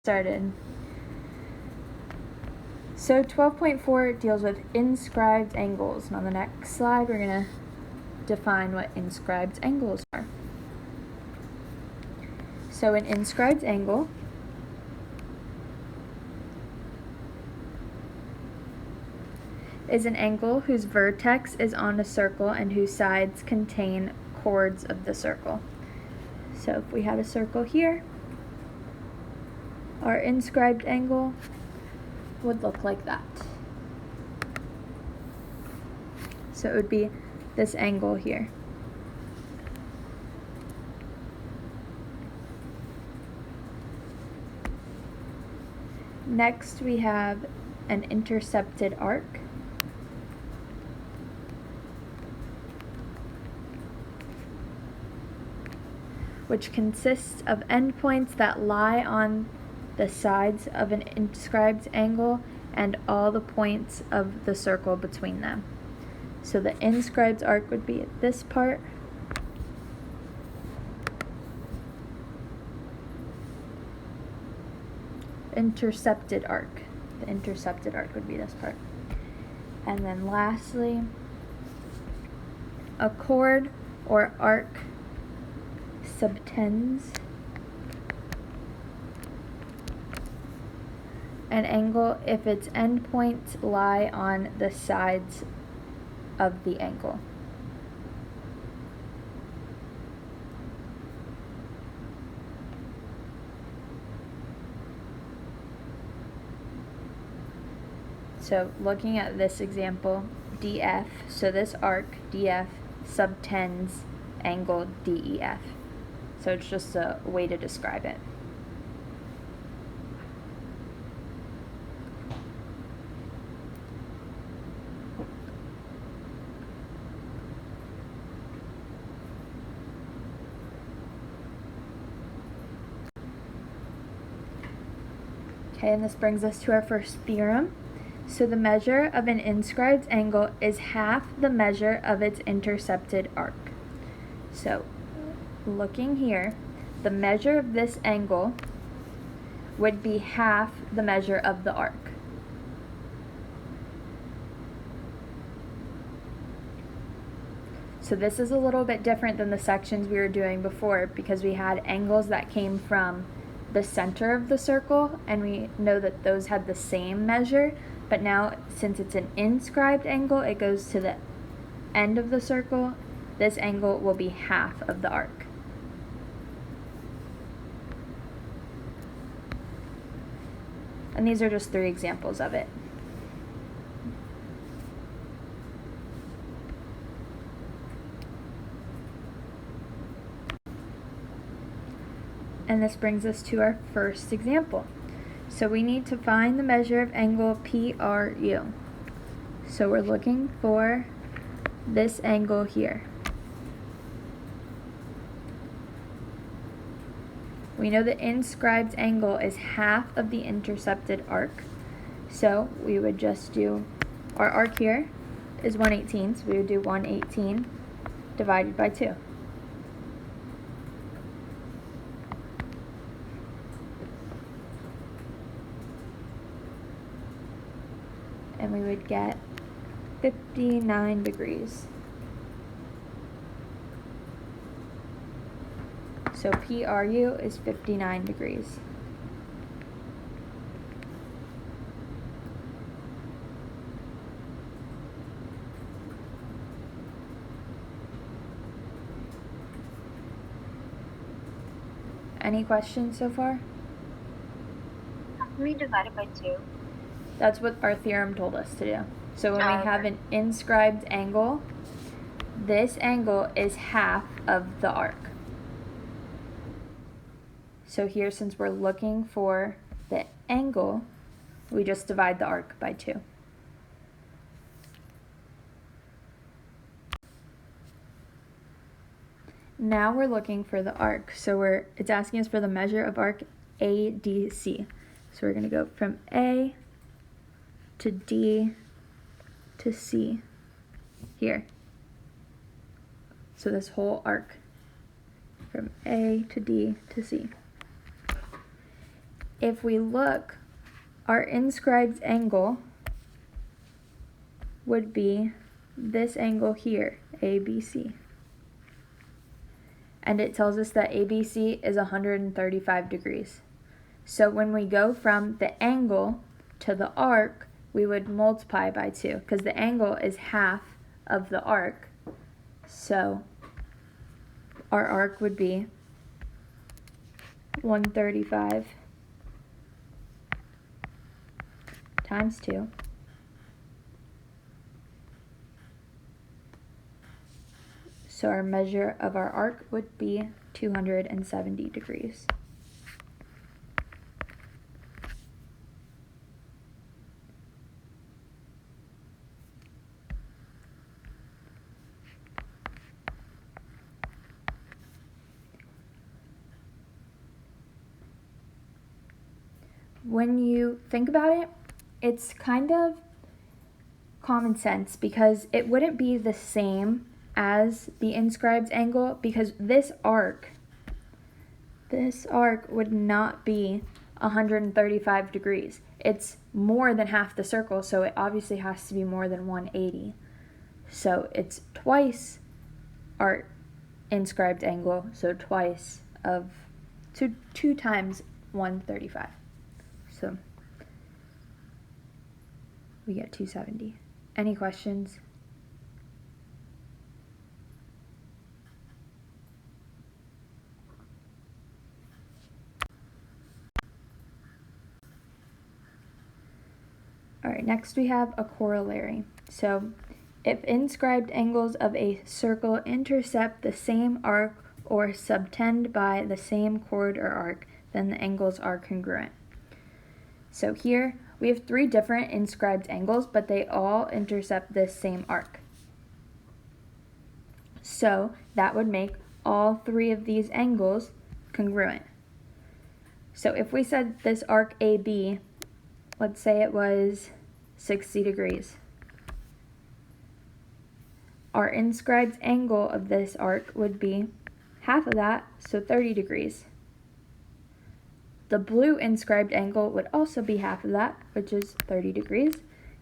Started. So 12.4 deals with inscribed angles, and on the next slide we're going to define what inscribed angles are. So an inscribed angle is an angle whose vertex is on a circle and whose sides contain chords of the circle. So if we had a circle here, our inscribed angle would look like that. So it would be this angle here. Next we have an intercepted arc. Which consists of endpoints that lie on the sides of an inscribed angle and all the points of the circle between them. So the inscribed arc would be at this part. Intercepted arc. The intercepted arc would be this part. And then lastly, a chord or arc subtends an angle if its endpoints lie on the sides of the angle. So looking at this example, DF, so this arc, DF, subtends angle DEF. So it's just a way to describe it. Okay, and this brings us to our first theorem. So the measure of an inscribed angle is half the measure of its intercepted arc. So looking here, the measure of this angle would be half the measure of the arc. So this is a little bit different than the sections we were doing before because we had angles that came from the center of the circle and we know that those had the same measure, but now since it's an inscribed angle, it goes to the end of the circle. This angle will be half of the arc. And these are just 3 examples of it. And this brings us to our first example. So we need to find the measure of angle PRU. So we're looking for this angle here. We know the inscribed angle is half of the intercepted arc. So we would just do, our arc here is 118, so we would do 118 divided by 2. And we would get 59 degrees. So PRU is 59 degrees. Any questions so far? We divided by 2. That's what our theorem told us to do. So when we have an inscribed angle, this angle is half of the arc. So here, since we're looking for the angle, we just divide the arc by 2. Now we're looking for the arc. So it's asking us for the measure of arc ADC. So we're going to go from A to D to C here. So this whole arc from A to D to C. if we look, our inscribed angle would be this angle here, ABC. And it tells us that ABC is 135 degrees. So when we go from the angle to the arc, we would multiply by 2 because the angle is half of the arc. So our arc would be 135 times 2. So our measure of our arc would be 270 degrees. When you think about it, it's kind of common sense because it wouldn't be the same as the inscribed angle because this arc would not be 135 degrees. It's more than half the circle, so it obviously has to be more than 180. So it's twice our inscribed angle, so twice of, so 2 times 135. So we get 270. Any questions? All right, next we have a corollary. So if inscribed angles of a circle intercept the same arc or subtend by the same chord or arc, then the angles are congruent. So here we have 3 different inscribed angles, but they all intercept this same arc. So that would make all 3 of these angles congruent. So if we said this arc AB, let's say it was 60 degrees. Our inscribed angle of this arc would be half of that, so 30 degrees. The blue inscribed angle would also be half of that, which is 30 degrees.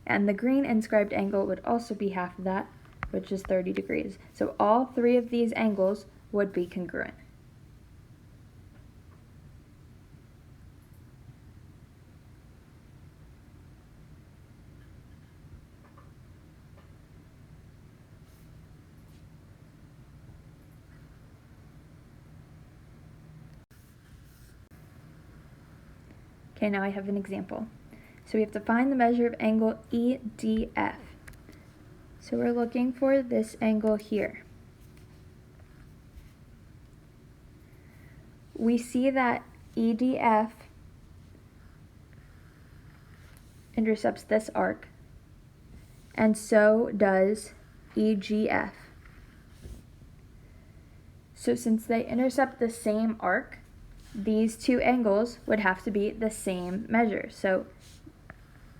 And the green inscribed angle would also be half of that, which is 30 degrees. So all 3 of these angles would be congruent. Okay, now I have an example. So we have to find the measure of angle EDF. So we're looking for this angle here. We see that EDF intercepts this arc, and so does EGF. So since they intercept the same arc, these 2 angles would have to be the same measure. So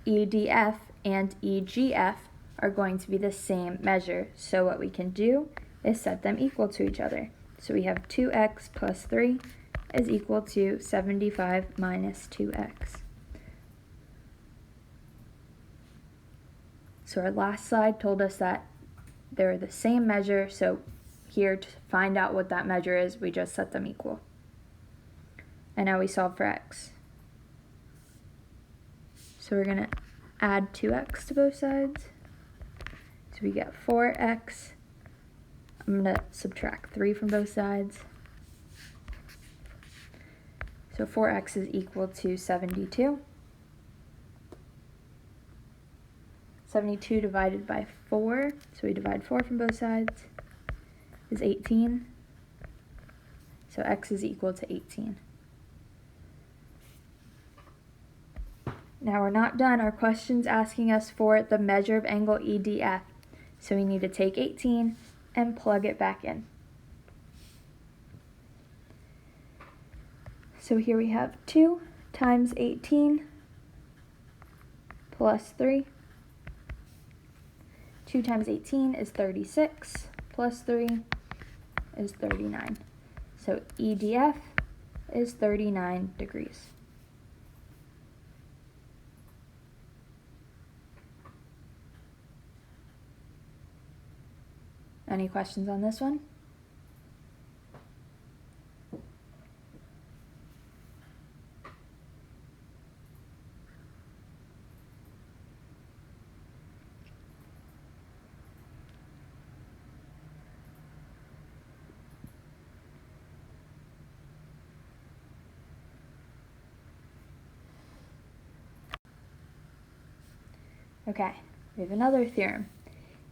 EDF and EGF are going to be the same measure. So what we can do is set them equal to each other. So we have 2x plus 3 is equal to 75 minus 2x. So our last slide told us that they're the same measure. So here to find out what that measure is, we just set them equal. And now we solve for x. So we're going to add 2x to both sides. So we get 4x. I'm going to subtract 3 from both sides. So 4x is equal to 72. 72 divided by 4, so we divide 4 from both sides, is 18. So x is equal to 18. Now we're not done. Our question's asking us for the measure of angle EDF. So we need to take 18 and plug it back in. So here we have 2 times 18 plus 3. 2 times 18 is 36, plus 3 is 39. So EDF is 39 degrees. Any questions on this one? Okay, we have another theorem.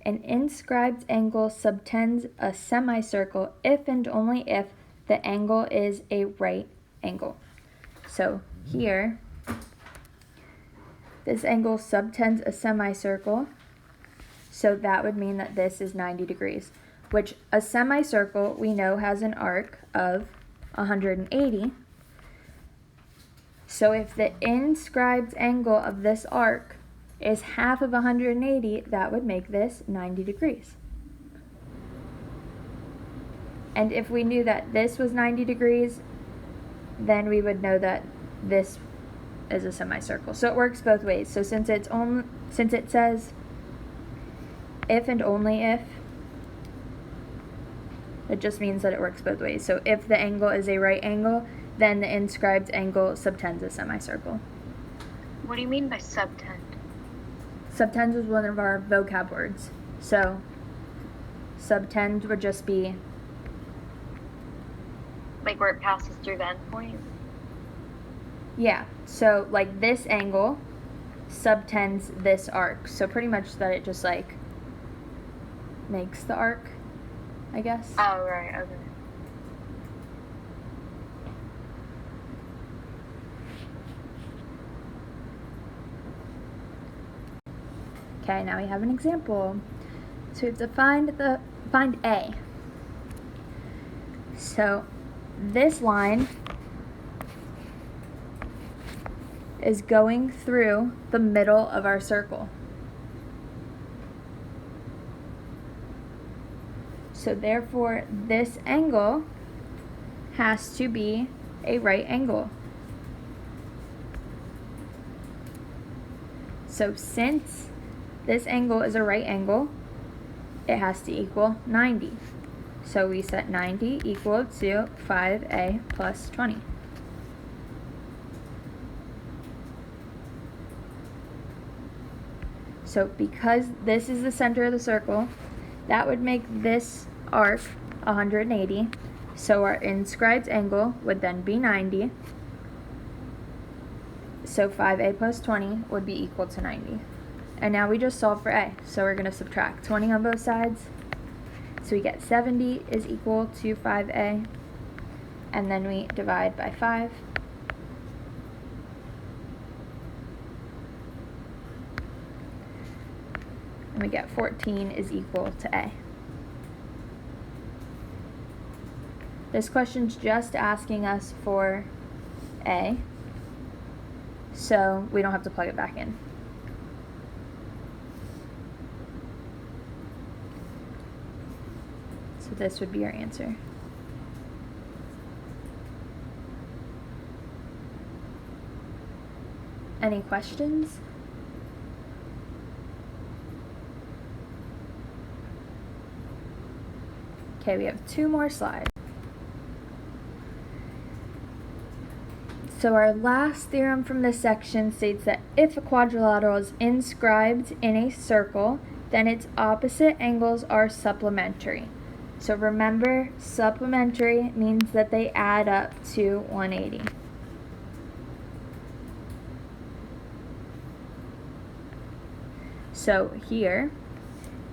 An inscribed angle subtends a semicircle if and only if the angle is a right angle. So here, this angle subtends a semicircle, so that would mean that this is 90 degrees, which a semicircle we know has an arc of 180. So if the inscribed angle of this arc is half of 180, that would make this 90 degrees. And if we knew that this was 90 degrees, then we would know that this is a semicircle. So it works both ways. So since it says if and only if, it just means that it works both ways. So if the angle is a right angle, then the inscribed angle subtends a semicircle. What do you mean by subtend? Subtend is one of our vocab words. So subtend would just be like where it passes through the endpoint? Yeah, so like this angle subtends this arc. So pretty much that it just like makes the arc, I guess. Oh, right, okay. Okay, now we have an example. So we have to find A. So this line is going through the middle of our circle. So therefore, this angle has to be a right angle. So since this angle is a right angle, it has to equal 90. So we set 90 equal to 5a plus 20. So because this is the center of the circle, that would make this arc 180. So our inscribed angle would then be 90. So 5a plus 20 would be equal to 90. And now we just solve for a. So we're going to subtract 20 on both sides. So we get 70 is equal to 5a. And then we divide by 5. And we get 14 is equal to a. This question's just asking us for a. So we don't have to plug it back in. So this would be our answer. Any questions? Okay, we have 2 more slides. So our last theorem from this section states that if a quadrilateral is inscribed in a circle, then its opposite angles are supplementary. So remember, supplementary means that they add up to 180. So here,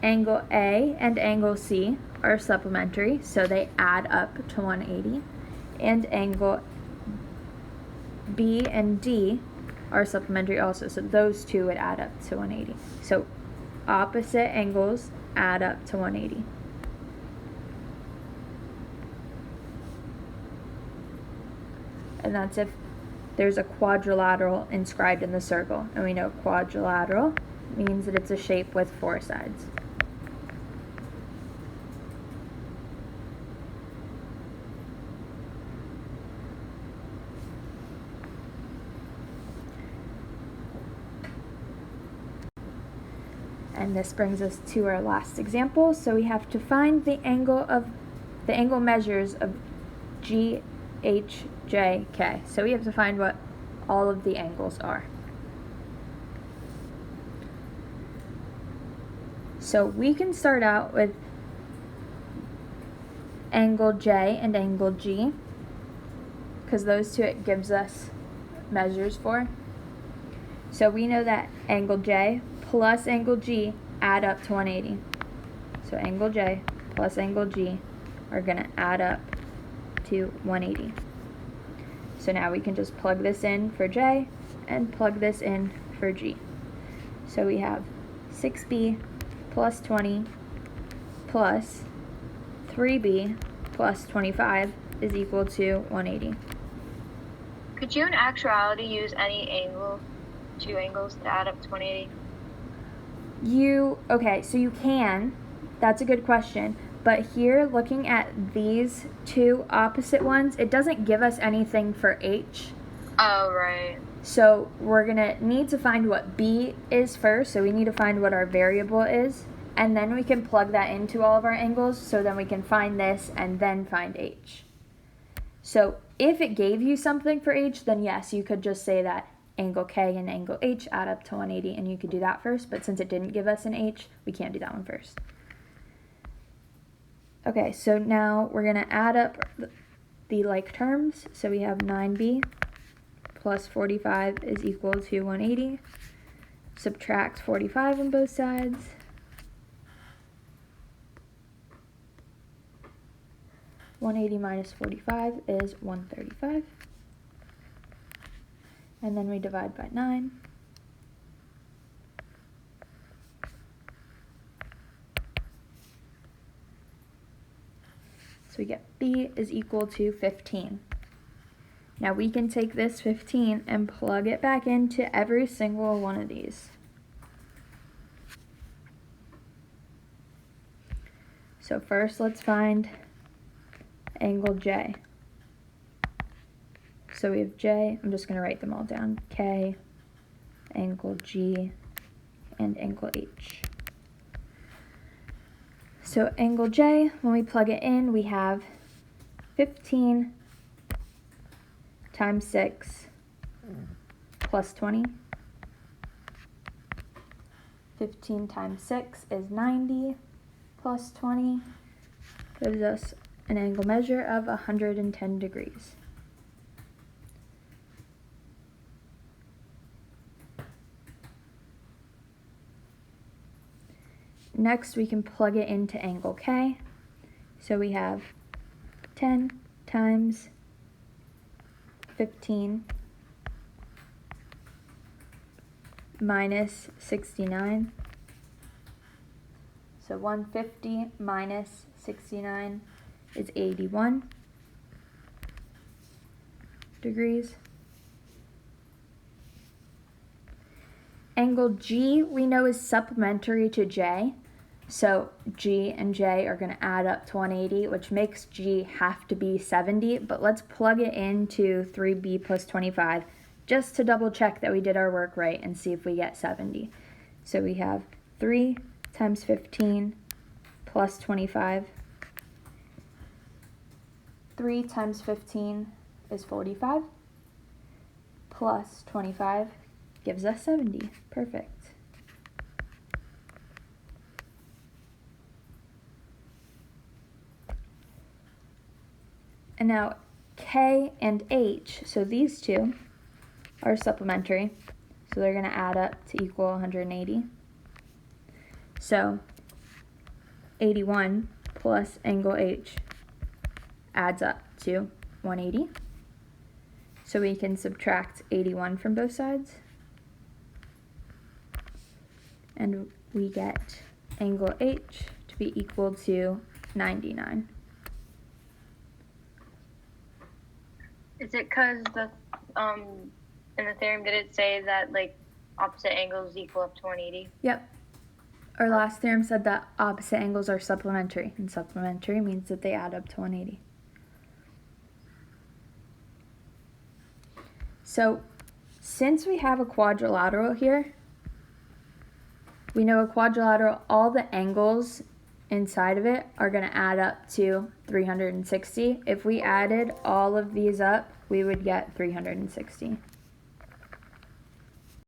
angle A and angle C are supplementary, so they add up to 180. And angle B and D are supplementary also, so those two would add up to 180. So opposite angles add up to 180. And that's if there's a quadrilateral inscribed in the circle. And we know quadrilateral means that it's a shape with 4 sides. And this brings us to our last example. So we have to find the angle measures of G, H, J, K. So we have to find what all of the angles are. So we can start out with angle J and angle G, because those two it gives us measures for. So we know that angle J plus angle G add up to 180. So angle J plus angle G are going to add up to 180. So now we can just plug this in for J and plug this in for G. So we have 6B plus 20 plus 3B plus 25 is equal to 180. Could you in actuality use any angle, two angles, to add up to 180? Okay, so you can. That's a good question. But here, looking at these two opposite ones, it doesn't give us anything for H. Oh, right. So we're going to need to find what B is first. So we need to find what our variable is. And then we can plug that into all of our angles. So then we can find this and then find H. So if it gave you something for H, then yes, you could just say that angle K and angle H add up to 180, and you could do that first. But since it didn't give us an H, we can't do that one first. Okay, so now we're going to add up the like terms. So we have 9B plus 45 is equal to 180. Subtract 45 on both sides. (180 minus 45 is 135. And then we divide by 9. So we get B is equal to 15. Now we can take this 15 and plug it back into every single one of these. So first let's find angle J. So we have J, I'm just going to write them all down, K, angle G, and angle H. So angle J, when we plug it in, we have 15 times 6 plus 20. 15 times 6 is 90 plus 20 gives us an angle measure of 110 degrees. Next, we can plug it into angle K. So we have 10 times 15 minus 69. So 150 minus 69 is 81 degrees. Angle G we know is supplementary to J. So G and J are going to add up to 180, which makes G have to be 70. But let's plug it into 3B plus 25 just to double check that we did our work right and see if we get 70. So we have 3 times 15 plus 25. 3 times 15 is 45 plus 25 gives us 70. Perfect. And now K and H, so these two are supplementary, so they're going to add up to equal 180. So 81 plus angle H adds up to 180. So we can subtract 81 from both sides. And we get angle H to be equal to 99. Is it because in the theorem did it say that like opposite angles equal up to 180? Yep. Our last theorem said that opposite angles are supplementary, and supplementary means that they add up to 180. So since we have a quadrilateral here, We know a quadrilateral, all the angles inside of it are going to add up to 360. If we added all of these up, we would get 360.